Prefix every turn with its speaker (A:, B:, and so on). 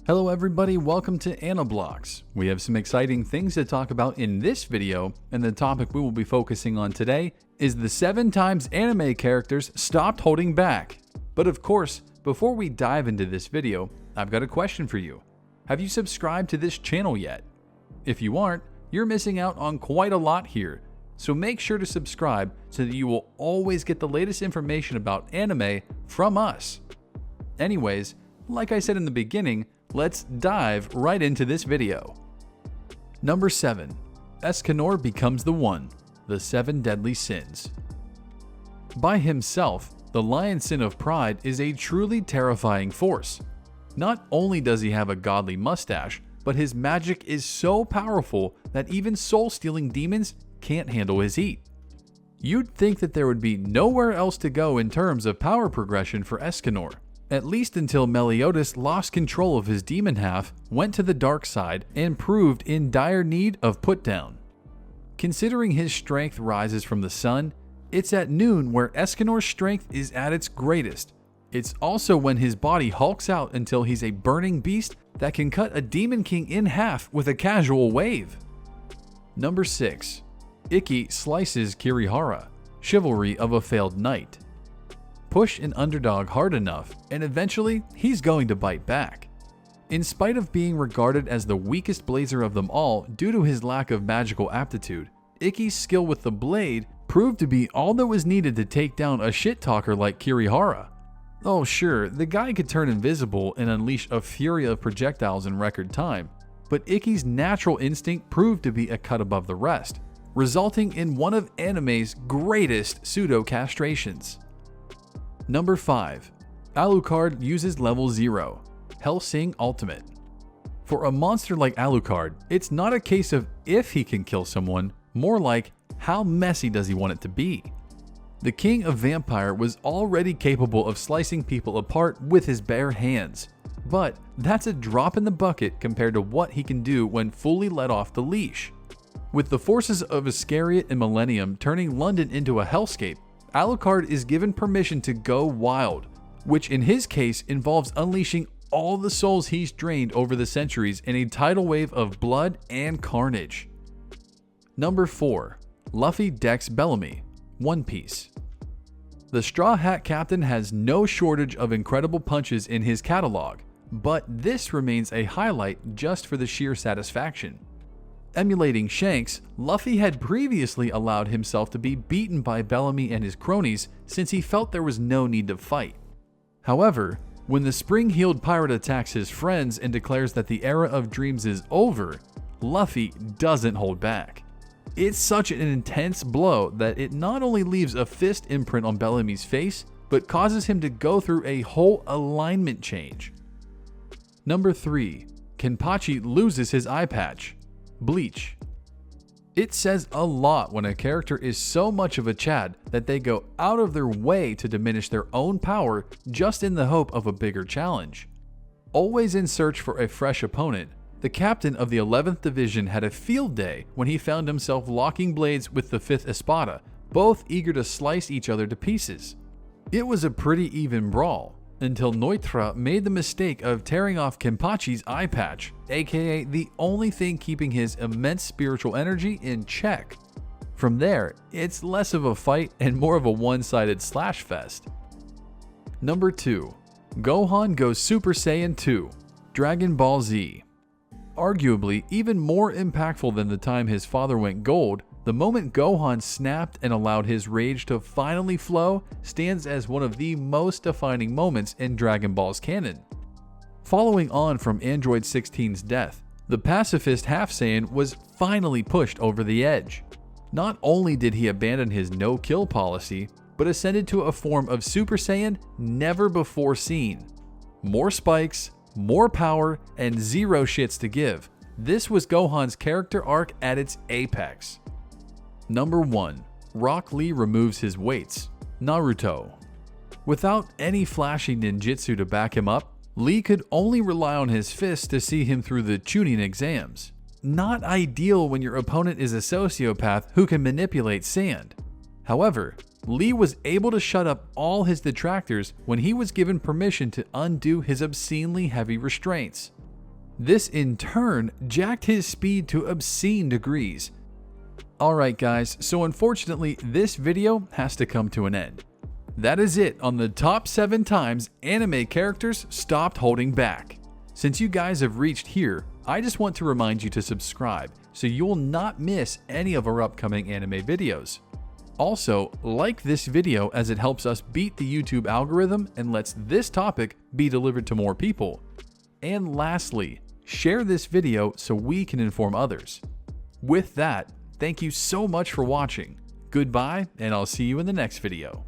A: Hello everybody, welcome to AniBlox. We have some exciting things to talk about in this video, and the topic we will be focusing on today is the 7 times anime characters stopped holding back. But of course, before we dive into this video, I've got a question for you. Have you subscribed to this channel yet? If you aren't, you're missing out on quite a lot here, so make sure to subscribe so that you will always get the latest information about anime from us. Anyways, like I said in the beginning, let's dive right into this video. Number 7. Escanor becomes the One, the 7 deadly sins. By himself, the Lion Sin of Pride is a truly terrifying force. Not only does he have a godly mustache, but his magic is so powerful that even soul-stealing demons can't handle his heat. You'd think that there would be nowhere else to go in terms of power progression for Escanor, at least until Meliodas lost control of his demon half, went to the dark side, and proved in dire need of putdown. Considering his strength rises from the sun, it's at noon where Escanor's strength is at its greatest. It's also when his body hulks out until he's a burning beast that can cut a demon king in half with a casual wave. Number 6. Ikki slices Kirihara, chivalry of a failed knight. Push an underdog hard enough, and eventually he's going to bite back. In spite of being regarded as the weakest blazer of them all due to his lack of magical aptitude, Ikki's skill with the blade proved to be all that was needed to take down a shit-talker like Kirihara. Oh sure, the guy could turn invisible and unleash a fury of projectiles in record time, but Ikki's natural instinct proved to be a cut above the rest, resulting in one of anime's greatest pseudo-castrations. Number 5. Alucard uses level 0, Hellsing Ultimate. For a monster like Alucard, it's not a case of if he can kill someone, more like how messy does he want it to be. The King of Vampire was already capable of slicing people apart with his bare hands, but that's a drop in the bucket compared to what he can do when fully let off the leash. With the forces of Iscariot and Millennium turning London into a hellscape, Alucard is given permission to go wild, which in his case involves unleashing all the souls he's drained over the centuries in a tidal wave of blood and carnage. Number 4. Luffy decks Bellamy, One Piece. The Straw Hat Captain has no shortage of incredible punches in his catalog, but this remains a highlight just for the sheer satisfaction. Emulating Shanks, Luffy had previously allowed himself to be beaten by Bellamy and his cronies since he felt there was no need to fight. However, when the spring-heeled pirate attacks his friends and declares that the era of dreams is over, Luffy doesn't hold back. It's such an intense blow that it not only leaves a fist imprint on Bellamy's face, but causes him to go through a whole alignment change. Number 3. Kenpachi loses his eye patch, Bleach. It says a lot when a character is so much of a Chad that they go out of their way to diminish their own power just in the hope of a bigger challenge. Always in search for a fresh opponent, the captain of the 11th Division had a field day when he found himself locking blades with the 5th Espada, both eager to slice each other to pieces. It was a pretty even brawl, until Neutra made the mistake of tearing off Kenpachi's eye patch, aka the only thing keeping his immense spiritual energy in check. From there, it's less of a fight and more of a one-sided slash fest. Number 2. Gohan goes Super Saiyan 2, Dragon Ball Z. Arguably even more impactful than the time his father went gold, the moment Gohan snapped and allowed his rage to finally flow stands as one of the most defining moments in Dragon Ball's canon. Following on from Android 16's death, the pacifist Half Saiyan was finally pushed over the edge. Not only did he abandon his no-kill policy, but ascended to a form of Super Saiyan never before seen. More spikes, more power, and zero shits to give. This was Gohan's character arc at its apex. Number 1. Rock Lee removes his weights, Naruto. Without any flashy ninjutsu to back him up, Lee could only rely on his fists to see him through the Chunin exams. Not ideal when your opponent is a sociopath who can manipulate sand. However, Lee was able to shut up all his detractors when he was given permission to undo his obscenely heavy restraints. This in turn jacked his speed to obscene degrees. Alright guys, so unfortunately this video has to come to an end. That is it on the top 7 times anime characters stopped holding back. Since you guys have reached here, I just want to remind you to subscribe so you will not miss any of our upcoming anime videos. Also, like this video as it helps us beat the YouTube algorithm and lets this topic be delivered to more people. And lastly, share this video so we can inform others. With that, thank you so much for watching. Goodbye, and I'll see you in the next video.